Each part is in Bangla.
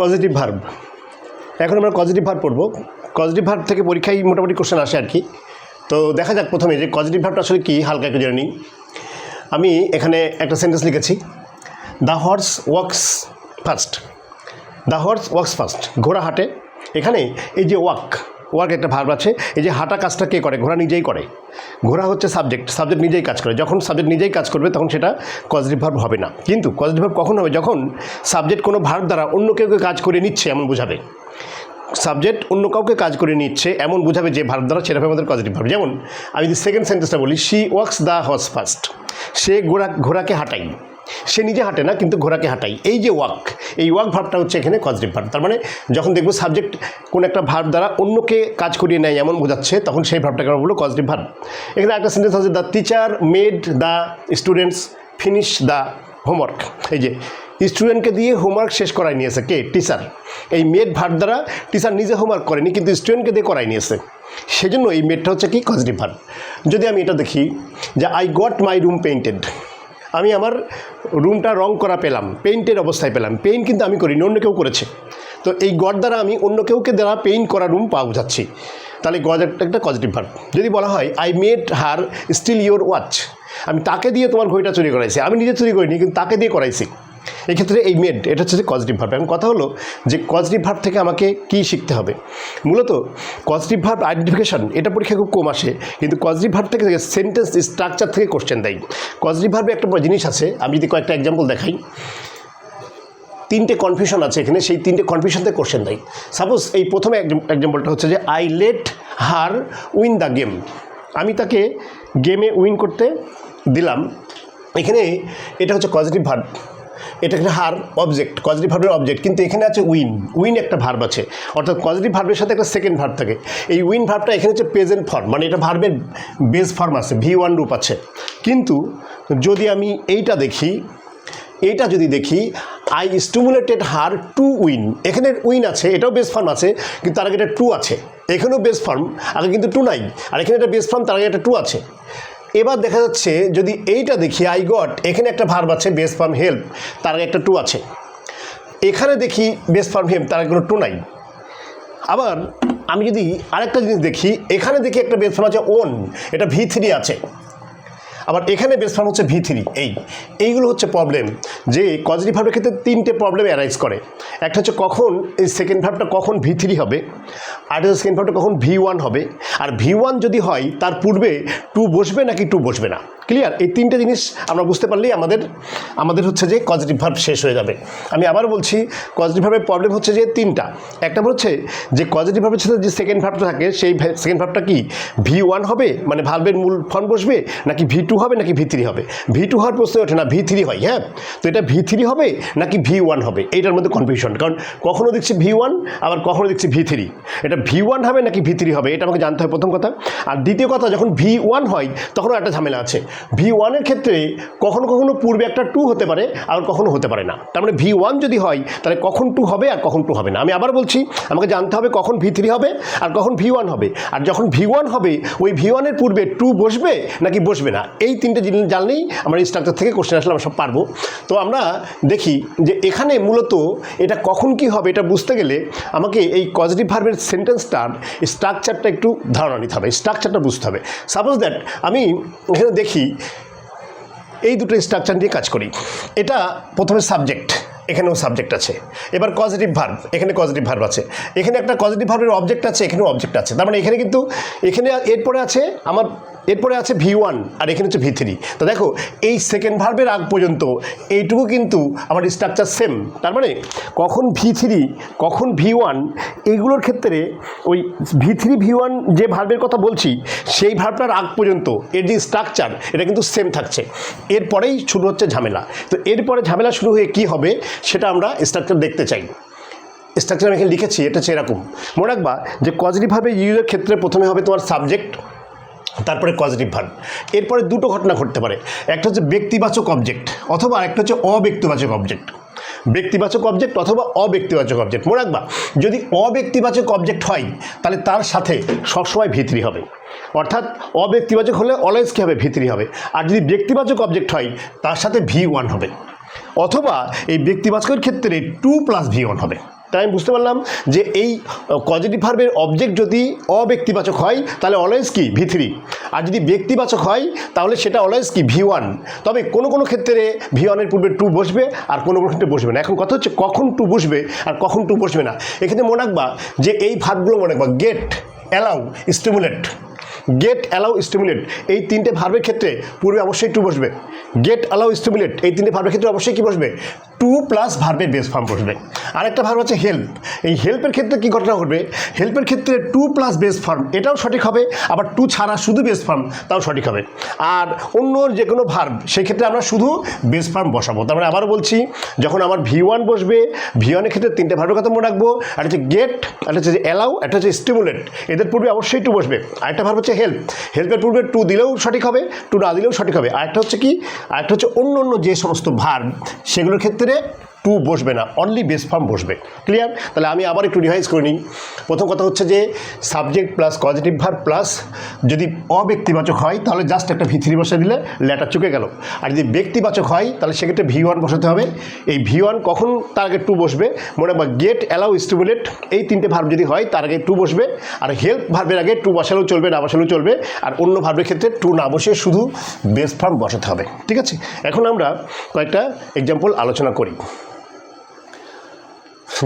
Causative verb. এখন আমরা কজেটিভ ভার্ব পড়ব। কজেটিভ ভার্ব থেকে পরীক্ষায় মোটামুটি কোশ্চেন আসে আর কি। তো দেখা যাক প্রথমে যে কজেটিভ ভার্বটা আসলে কী, হালকা একটু জেনে নিই। আমি এখানে একটা সেন্টেন্স লিখেছি, the horse wax first. The horse wax first, ঘোড়া হাঁটে। এখানে এই যে ওয়ার্ক একটা ভার্ব আছে। এই যে হাঁটা কাজটা কে করে? ঘোড়া নিজেই করে। ঘোড়া হচ্ছে সাবজেক্ট নিজেই কাজ করে। যখন সাবজেক্ট নিজেই কাজ করবে তখন সেটা কজেটিভ ভার্ব হবে না। কিন্তু কজেটিভ ভার্ব কখন হবে? যখন সাবজেক্ট কোনো ভার্ব দ্বারা অন্য কেউকে কাজ করে নিচ্ছে এমন বোঝাবে। সাবজেক্ট অন্য কাউকে কাজ করে নিচ্ছে এমন বোঝাবে যে ভার্ব দ্বারা, সেটা হবে আমাদের কজেটিভ ভার্ব। যেমন আমি যদি সেকেন্ড সেন্টেন্সটা বলি, she walks the horse first. সে ঘোড়াকে হাঁটাই। সে নিজে হাঁটে না, কিন্তু ঘোড়াকে হাঁটাই। এই যে এই ওয়াক ভার্বটা হচ্ছে এখানে কজেটিভ ভার্ব। তার মানে যখন দেখবো সাবজেক্ট কোন একটা ভার্ব দ্বারা অন্যকে কাজ করিয়ে নেয় এমন বোঝাচ্ছে, তখন সেই ভার্বটাকে আমরা বলবো পজিটিভ ভার্ব। এখানে একটা সেন্টেন্স আছে, the teacher made the students finish the homework. এই যে স্টুডেন্টকে দিয়ে হোমওয়ার্ক শেষ করাই নিয়েছে কে? টিচার। এই মেড ভার্ব দ্বারা টিচার নিজে হোমওয়ার্ক করেনি, কিন্তু স্টুডেন্টকে দিয়ে করাই নিয়েছে। সেজন্য এই মেডটা হচ্ছে কি? Positive verb. যদি আমি এটা দেখি যে I got my room painted, আমি আমার রুমটা রং করা পেলাম, পেইন্টের অবস্থায় পেলাম। পেইন্ট কিন্তু আমি করিনি, অন্য কেউ করেছে। তো এই গড দ্বারা আমি অন্য কেউকে দ্বারা পেইন্ট করা রুম পাওয়া বোঝাচ্ছি। তাহলে গড একটা পজিটিভ ভার্ব। যদি বলা হয় I made her steal your watch, আমি তাকে দিয়ে তোমার ঘড়িটা চুরি করাইছি। আমি নিজে চুরি করিনি, কিন্তু তাকে দিয়ে করাইছি। এক্ষেত্রে এই মেড এটা হচ্ছে পজিটিভ ভার্ব। এখন কথা হলো যে পজিটিভ ভার্ব থেকে আমাকে কী শিখতে হবে? মূলত পজিটিভ ভার্ব আইডেন্টিফিকেশন এটা পরীক্ষা খুব কম আসে, কিন্তু পজিটিভ ভার্ব থেকে সেন্টেন্স স্ট্রাকচার থেকে কোশ্চেন দেয়। পজিটিভ ভার্বে একটা জিনিস আছে, আমি যদি কয়েকটা এক্সাম্পল দেখাই। তিনটে কনফিউশন আছে এখানে, সেই তিনটে কনফিউশন থেকে কোশ্চেন দেয়। সাপোজ এই প্রথমে এক্সাম্পলটা হচ্ছে যে I let her win the game, আমি তাকে গেমে উইন করতে দিলাম। এখানে এটা হচ্ছে পজিটিভ ভার্ব, এটা এখানে হার অবজেক্ট, পজিটিভ ভার্বের অবজেক্ট, কিন্তু এখানে আছে উইন একটা ভার্ব আছে। অর্থাৎ পজিটিভ ভার্বের সাথে একটা সেকেন্ড ভার্ব থাকে। এই উইন ভার্বটা এখানে হচ্ছে প্রেজেন্ট ফর্ম, মানে এটা ভার্বের বেস ফর্ম আছে, V1 রূপ আছে। কিন্তু যদি আমি এইটা যদি দেখি I stimulated her to win, এখানে উইন আছে, এটাও বেস ফর্ম আছে, কিন্তু তার আগে এটা টু আছে। এখানেও বেস ফর্ম, আগে কিন্তু টু নাই। আর এখানে একটা বেস ফর্ম, তার আগে একটা টু আছে। এবার দেখা যাচ্ছে যদি এইটা দেখি আই গট, এখানে একটা ভার্ব আছে বেস ফর্ম হেল্প, তার আগে একটা টু আছে। এখানে দেখি বেস ফর্ম হেল্প, তার আগে কোনো টু নাই। আবার আমি যদি আরেকটা জিনিস দেখি, এখানে দেখি একটা বেস ফর্ম আছে ওন, এটা V3 আছে। আবার এখানে বেস ফর্ম হচ্ছে V3। এইগুলো হচ্ছে প্রবলেম, যে পজিটিভ ভার্বের ক্ষেত্রে তিনটে প্রবলেম অ্যারাইজ করে। একটা হচ্ছে কখন এই সেকেন্ড ভার্বটা কখন V3 হবে, আর সেকেন্ড ভার্বটা কখন V1 হবে, আর V1 যদি হয় তার পূর্বে টু বসবে নাকি টু বসবে না। ক্লিয়ার? এই তিনটে জিনিস আমরা বুঝতে পারলেই আমাদের হচ্ছে যে পজিটিভ ভার্ব শেষ হয়ে যাবে। আমি আবার বলছি, পজিটিভ ভার্বের প্রবলেম হচ্ছে যে তিনটা। একটা হচ্ছে যে পজিটিভ ভার্বের সাথে যে সেকেন্ড ভার্বটা থাকে, সেই সেকেন্ড ভার্বটা কি V1 হবে, মানে ভার্বের মূল ফর্ম বসবে, নাকি V2 হবে, নাকি V3 হবে। V2 হওয়ার প্রশ্ন ওঠে না, V3 হয়। হ্যাঁ, তো এটা V3 হবে নাকি V1 হবে, এইটার মধ্যে কনফিউশন। কারণ কখনও দেখছি V1, আবার কখনও দেখছি V3। এটা V1 হবে নাকি V3 হবে, এটা আমাকে জানতে হয় প্রথম কথা। আর দ্বিতীয় কথা, যখন V1 হয় তখনও একটা ঝামেলা আছে। V1-এর ক্ষেত্রে কখনো কখনো পূর্বে একটা টু হতে পারে, আবার কখনো হতে পারে না। তার মানে V1 যদি হয় তাহলে কখন টু হবে আর কখন টু হবে না। আমি আবার বলছি, আমাকে জানতে হবে কখন V3 হবে আর কখন V1 হবে। আর যখন V1 হবে, ওই V1-এর পূর্বে টু বসবে নাকি বসবে না। এই তিনটে জিনিস জানলেই আমরা এই স্ট্রাকচার থেকে কোশ্চেন আসলে আমরা সব পারবো। তো আমরা দেখি যে এখানে মূলত এটা কখন কি হবে, এটা বুঝতে গেলে আমাকে এই পজিটিভ ভার্বের সেন্টেন্সটার স্ট্রাকচারটা একটু ধারণা নিতে হবে, স্ট্রাকচারটা বুঝতে হবে। সাপোজ দ্যাট আমি এখানে দেখি এই দুটো স্ট্রাকচার নিয়ে কাজ করি। এটা প্রথমে সাবজেক্ট, এখানেও সাবজেক্ট আছে। এবার পজিটিভ ভার্ব, এখানে পজিটিভ ভার্ব আছে। এখানে একটা পজিটিভ ভার্বের অবজেক্ট আছে, এখানেও অবজেক্ট আছে। তার মানে এখানে কিন্তু এরপরে আছে V1, আর এখানে হচ্ছে V3। তো দেখো এই সেকেন্ড ভার্বের আগ পর্যন্ত এইটুকু কিন্তু আমার স্ট্রাকচার সেম। তার মানে কখন V3 কখন V1, এইগুলোর ক্ষেত্রে ওই V3 V1 যে ভার্বের কথা বলছি, সেই ভার্বটার আগ পর্যন্ত এর যে স্ট্রাকচার, এটা কিন্তু সেম থাকছে। এরপরেই শুরু হচ্ছে ঝামেলা। তো এরপরে ঝামেলা শুরু হয়ে কি হবে সেটা আমরা স্ট্রাকচার দেখতে চাই। স্ট্রাকচার আমি এখানে লিখেছি, এটা হচ্ছে এরকম। মনে রাখবা যে পজিটিভ ভার্বে ইউজের ক্ষেত্রে প্রথমে হবে তোমার সাবজেক্ট, তারপরে পজিটিভ ভার্ব। এরপরে দুটো ঘটনা ঘটতে পারে, একটা হচ্ছে ব্যক্তিবাচক অবজেক্ট, অথবা একটা হচ্ছে অব্যক্তিবাচক অবজেক্ট। ব্যক্তিবাচক অবজেক্ট অথবা অব্যক্তিবাচক অবজেক্ট। মনে রাখবা, যদি অব্যক্তিবাচক অবজেক্ট হয় তাহলে তার সাথে সবসময় V3 হবে। অর্থাৎ অব্যক্তিবাচক হলে অলওয়েজ কী হবে? V3 হবে। আর যদি ব্যক্তিবাচক অবজেক্ট হয় তার সাথে V1 হবে, অথবা এই ব্যক্তিবাচকের ক্ষেত্রে 2 + V1 হবে। তাই আমি বুঝতে পারলাম যে এই কজেটিভ ভার্বের অবজেক্ট যদি অব্যক্তিবাচক হয় তাহলে অলওয়েজ কি V3, আর যদি ব্যক্তিবাচক হয় তাহলে সেটা অলওয়েজ কি V1। তবে কোনো কোনো ক্ষেত্রে V1-এর পূর্বে টু বসবে আর কোনো কোনো ক্ষেত্রে বসবে না। এখন কথা হচ্ছে কখন টু বসবে আর কখন টু বসবে না। এক্ষেত্রে মনে রাখবা যে এই ভার্বগুলো মনে রাখবা, get, allow, stimulate. Get, allow, stimulate এই তিনটে ভার্বের ক্ষেত্রে পূর্বে অবশ্যই টু বসবে। গেট, অ্যালাউ, স্টিমুলেট এই তিনটে ভার্বের ক্ষেত্রে অবশ্যই কি বসবে? টু প্লাস ভার্বের বেস ফর্ম বসবে। আরেকটা ভার্ব হচ্ছে হেল্প। এই হেল্পের ক্ষেত্রে কি ঘটনা ঘটবে? হেল্পের ক্ষেত্রে টু প্লাস বেস ফর্ম এটাও সঠিক হবে, আবার টু ছাড়া শুধু বেস ফর্ম তাও সঠিক হবে। আর অন্য যে কোনো ভার্ব সেই ক্ষেত্রে আমরা শুধু বেস ফর্ম বসাবো। তার মানে আবারও বলছি, যখন আমার V1 বসবে, V1-এর ক্ষেত্রে তিনটে ভার্বের কথা মনে রাখবো। একটা হচ্ছে গেট, একটা হচ্ছে অ্যালাউ, একটা হচ্ছে স্টিমুলেট। এদের পূর্বে অবশ্যই টু বসবে। আরেকটা ভার্ব হচ্ছে হেল্প। হেল্পের পূর্বে টু দিলেও সঠিক হবে, টু না দিলেও সঠিক হবে। আরেকটা হচ্ছে কি? আরেকটা হচ্ছে অন্য অন্য যে সমস্ত ভার্ব সেগুলোর ক্ষেত্রে টু বসবে না, অনলি বেস ফর্ম বসবে। ক্লিয়ার? তাহলে আমি আবার একটু রিভাইজ করে নিই। প্রথম কথা হচ্ছে যে subject plus causative verb plus যদি অব্যক্তিবাচক হয় তাহলে জাস্ট একটা V3 বসে দিলে লেটার চুকে গেল। আর যদি ব্যক্তিবাচক হয় তাহলে সেক্ষেত্রে V1 বসাতে হবে। এই V1 কখন তার আগে টু বসবে? মনে রাখবা, গেট, অ্যালাউ, স্টিমুলেট এই তিনটে ভার্ব যদি হয় তার আগে টু বসবে। আর হেল্প ভার্বের আগে টু বসালেও চলবে, না বসালেও চলবে। আর অন্য ভার্বের ক্ষেত্রে টু না বসে শুধু বেস ফর্ম বসাতে হবে। ঠিক আছে? এখন আমরা কয়েকটা এক্সাম্পল আলোচনা করি।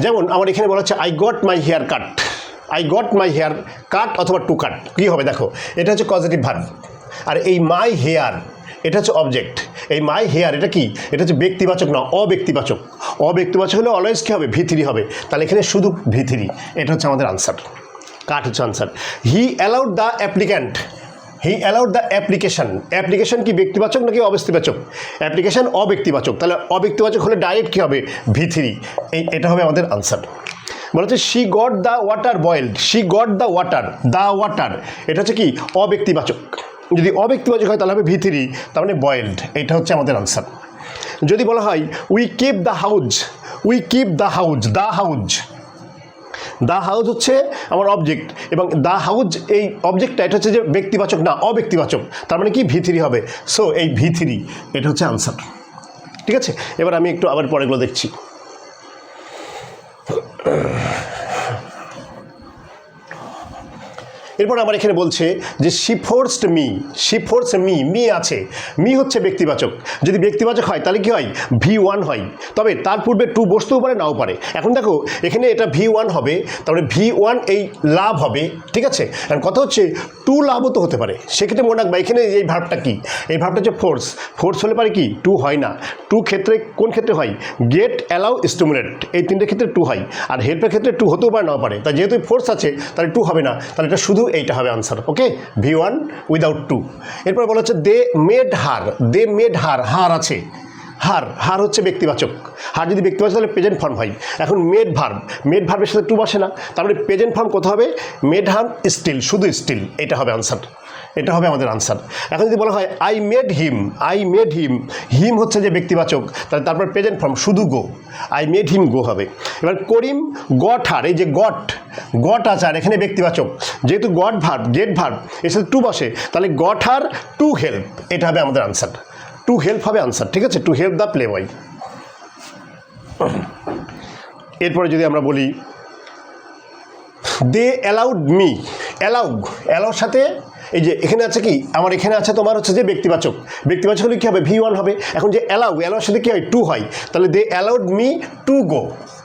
যেমন আমার এখানে বলা হচ্ছে I got my hair cut. I got my hair cut অথবা টু কাট কী হবে দেখো, এটা হচ্ছে কজেটিভ ভার্ব। আর এই মাই হেয়ার এটা হচ্ছে অবজেক্ট। এই মাই হেয়ার এটা কি? এটা হচ্ছে ব্যক্তিবাচক না, অব্যক্তিবাচক। অব্যক্তিবাচক হলে অলওয়েজ কী হবে? V3 হবে। তাহলে এখানে শুধু V3। এটা হচ্ছে আমাদের আনসার। কাট হচ্ছে answer. He allowed the applicant. He allowed the application. Application কি ব্যক্তিবাচক নাকি অব্যক্তিবাচক? অ্যাপ্লিকেশন অব্যক্তিবাচক। তাহলে অব্যক্তিবাচক হলে ডাইরেক্ট কী হবে? V3। এটা হবে আমাদের আনসার। বলা হচ্ছে she got the water boiled. She got the water, the water এটা হচ্ছে কি? অব্যক্তিবাচক। যদি অব্যক্তিবাচক হয় তাহলে হবে V3, তার মানে বয়েলড। এটা হচ্ছে আমাদের আনসার। যদি বলা হয় we keep the house, we keep the house, the house. The house হচ্ছে আমার অবজেক্ট এবং দ্য হাউজ এই অবজেক্টটা এটা হচ্ছে যে ব্যক্তিবাচক না, অব্যক্তিবাচক। তার মানে কি? V3 হবে। সো এই V3 এটা হচ্ছে আনসার। ঠিক আছে? এবার আমি একটু আবার পরেগুলো দেখছি। এরপর আমার এখানে বলছে যে she forced me. She force me, me আছে, মি হচ্ছে ব্যক্তিবাচক। যদি ব্যক্তিবাচক হয় তাহলে কি হয়? V1 হয়। তবে তার পূর্বে টু বসতেও পারে, নাও পারে। এখন দেখো এখানে এটা V1 হবে, তারপরে V1 এই লাভ হবে। ঠিক আছে? কারণ কথা হচ্ছে টু লাভও তো হতে পারে। সেক্ষেত্রে মনে রাখবা এখানে এই ভার্বটা কি? এই ভার্বটা হচ্ছে ফোর্স। ফোর্স হলে পারে কি? টু হয় না। টু ক্ষেত্রে কোন ক্ষেত্রে হয়? গেট, অ্যালাউ, স্টিমুলেট এই তিনটে ক্ষেত্রে টু হয়। আর হেল্পের ক্ষেত্রে টু হতেও পারে, নাও পারে। তাই যেহেতু ফোর্স আছে তাহলে টু হবে না, তাহলে এটা শুধু এইটা হবে আনসার। ওকে? V1 without two. এরপর বলা হচ্ছে they made her. They made her, হার আছে। হার, হার হচ্ছে ব্যক্তিবাচক। হার যদি ব্যক্তিবাচক তাহলে প্রেজেন্ট ফর্ম হয়। এখন মেড ভার্ব, মেড ভার্বের সাথে টু বসে না, তারপরে প্রেজেন্ট ফর্ম কত হবে? মেড হার স্টিল, শুধু স্টিল। এটা হবে আনসার। এটা হবে আমাদের আনসার। এখন যদি বলা হয় I made him, I made him, him হচ্ছে যে ব্যক্তিবাচক, তাহলে তারপর প্রেজেন্ট ফর্ম শুধু গো, আই মেড হিম গো হবে। এবার করিম গট হার, এই যে গট, গট আছে আর এখানে ব্যক্তিবাচক, যেহেতু গট ভার্ব, গেট ভার্ব এর সাথে টু বসে তাহলে গট হার টু হেল্প। এটা হবে আমাদের আনসার। টু হেল্প হবে আনসার। ঠিক আছে? টু হেল্প দ্য প্লে বয়। এরপরে যদি আমরা বলি দে অ্যালাউড মি। অ্যালাউ, অ্যালাউর সাথে এই যে এখানে আছে কি? আমার এখানে আছে তোমার হচ্ছে যে ব্যক্তিবাচক। ব্যক্তিবাচক হলে কী হবে? V1 হবে। এখন যে অ্যালাউ, অ্যালাউর সাথে কী হয়? টু হয়। তাহলে দে অ্যালাউড মি টু গো।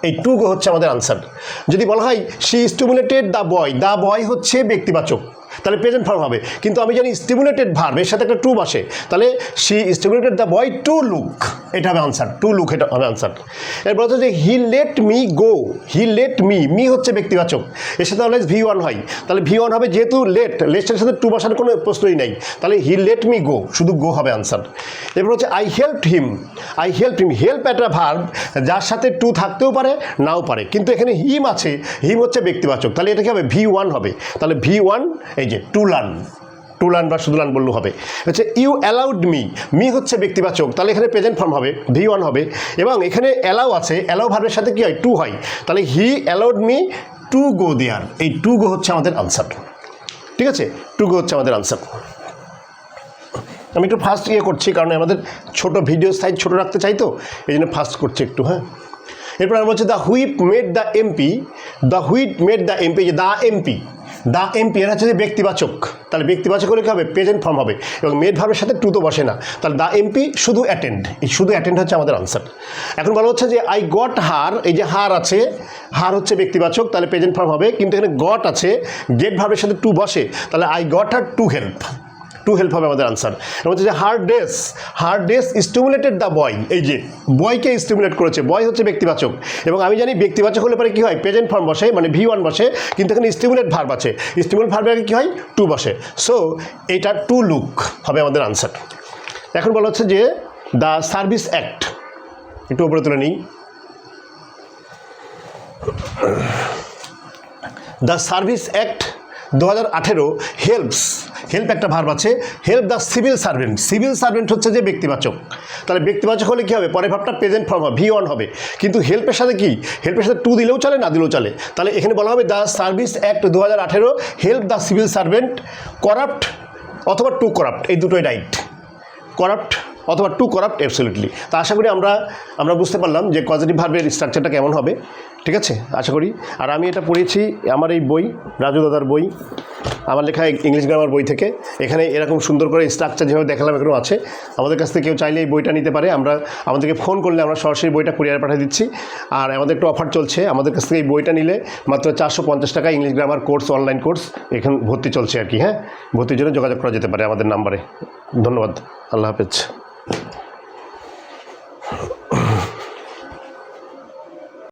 এই টু গো হচ্ছে আমাদের আনসার। যদি বলা হয় she stimulated the boy, the boy হচ্ছে ব্যক্তিবাচক, তাহলে প্রেজেন্ট ফর্ম হবে। কিন্তু আমি জানি স্টিমুলেটেড ভার্ব এর সাথে একটা টু বসে, তাহলে she stimulated the boy to look. এটা হবে আনসার। টু লুক এটা হবে আনসার। এরপর হচ্ছে যে he let me go. He let me, me হচ্ছে ব্যক্তিবাচক, এর সাথে অলওয়েজ V1 হয়। তাহলে V1 হবে, যেহেতু লেট, লেটের সাথে টু বসার কোনো প্রশ্নই নেই, তাহলে হি লেট মি গো, শুধু গো হবে আনসার। এরপর হচ্ছে I helped him. I helped him, help একটা ভার্ব যার সাথে টু থাকতেও পারে, নাও পারে। কিন্তু এখানে হিম আছে, হিম হচ্ছে ব্যক্তিবাচক, তাহলে এটা কি হবে? V1 হবে। তাহলে V1 এই যে টু লার্ন, টু লার্ন বা শুধু লার্ন বললেও হবে। হচ্ছে ইউ অ্যালাউড মি, মি হচ্ছে ব্যক্তিবাচক, তাহলে এখানে প্রেজেন্ট ফর্ম হবে, V1 হবে। এবং এখানে অ্যালাউ আছে, অ্যালাউ ভার্বের সাথে কী হয়? টু হয়। তাহলে হি অ্যালাউড মি টু গো দেয়ার। এই টু গো হচ্ছে আমাদের আনসার। ঠিক আছে? টু গো হচ্ছে আমাদের আনসার। আমি একটু ফাস্ট করছি কারণ আমাদের ছোট ভিডিও সাইজ ছোট রাখতে চাই, তো এই জন্য ফাস্ট করছি একটু। হ্যাঁ, এরপর আমরা হচ্ছে the whip made the MP, the whip made the MP, যে দ্য এমপি এর হচ্ছে যে ব্যক্তিবাচক, তাহলে ব্যক্তিবাচক হলে কী হবে, প্রেজেন্ট ফর্ম হবে, এবং মেড ভার্বের সাথে টু তো বসে না, তাহলে দ্য এমপি শুধু অ্যাটেন্ড, এই শুধু অ্যাটেন্ড হচ্ছে আমাদের আনসার। এখন বলা হচ্ছে যে আই গট হার, এই যে হার আছে, হার হচ্ছে ব্যক্তিবাচক, তাহলে প্রেজেন্ট ফর্ম হবে, কিন্তু এখানে গট আছে, গেট ভার্বের সাথে টু বসে, তাহলে I got her to help, to help হবে আমাদের আনসার। এবং হচ্ছে যে হার ড্রেস স্টিমুলেটেড দ্য বয়, এই যে বয়কে স্টিমুলেট করেছে, বয় হচ্ছে ব্যক্তিবাচক, এবং আমি জানি ব্যক্তিবাচক হলে পরে কী হয়, প্রেজেন্ট ফর্ম বসে, মানে V1 বসে, কিন্তু এখানে স্টিমুলেট ভার্ব আছে, স্টিমুলেট ভার্বের আগে কী হয়, টু বসে, সো এইটা টু লুক হবে আমাদের আনসার। এখন বলা হচ্ছে যে দ্য সার্ভিস অ্যাক্ট, একটু উপরে তুলে নিই, দ্য সার্ভিস অ্যাক্ট 2018 হেল্প একটা ভার্ব আছে, হেল্প দ্য সিভিল সার্ভেন্ট হচ্ছে যে ব্যক্তিবাচক, তাহলে ব্যক্তিবাচক হলে কী হবে, পরের ভাবটা প্রেজেন্ট ফর্ম হবে, V1 হবে, কিন্তু হেল্পের সাথে কি, হেল্পের সাথে টু দিলেও চলে, না দিলেও চলে, তাহলে এখানে বলা হবে the service act 2018 help the civil servant corrupt অথবা টু করাপ্ট, এই দুটোই রাইট, করাপ্ট অথবা টু করাপ্ট অ্যাবসলিউটলি। তা আশা করি আমরা বুঝতে পারলাম যে পজিটিভ ভার্বের স্ট্রাকচারটা কেমন হবে, ঠিক আছে, আশা করি। আর আমি এটা পড়েছি আমার এই বই, রাজু দাদার বই, আমার লেখা ইংলিশ গ্রামার বই থেকে। এখানে এরকম সুন্দর করে স্ট্রাকচার যেভাবে দেখালাম এখানেও আছে, আমাদের কাছ থেকে কেউ চাইলে এই বইটা নিতে পারে, আমাদেরকে ফোন করলে আমরা সরাসরি বইটা কুরিয়ারে পাঠিয়ে দিচ্ছি। আর আমাদের একটু অফার চলছে, আমাদের কাছ থেকে এই বইটা নিলে মাত্র 450 টাকা English grammar course, online course এখানে ভর্তি চলছে আর কি। হ্যাঁ, ভর্তির জন্য যোগাযোগ করা যেতে পারে আমাদের নাম্বারে। ধন্যবাদ, আল্লাহ হাফেজ।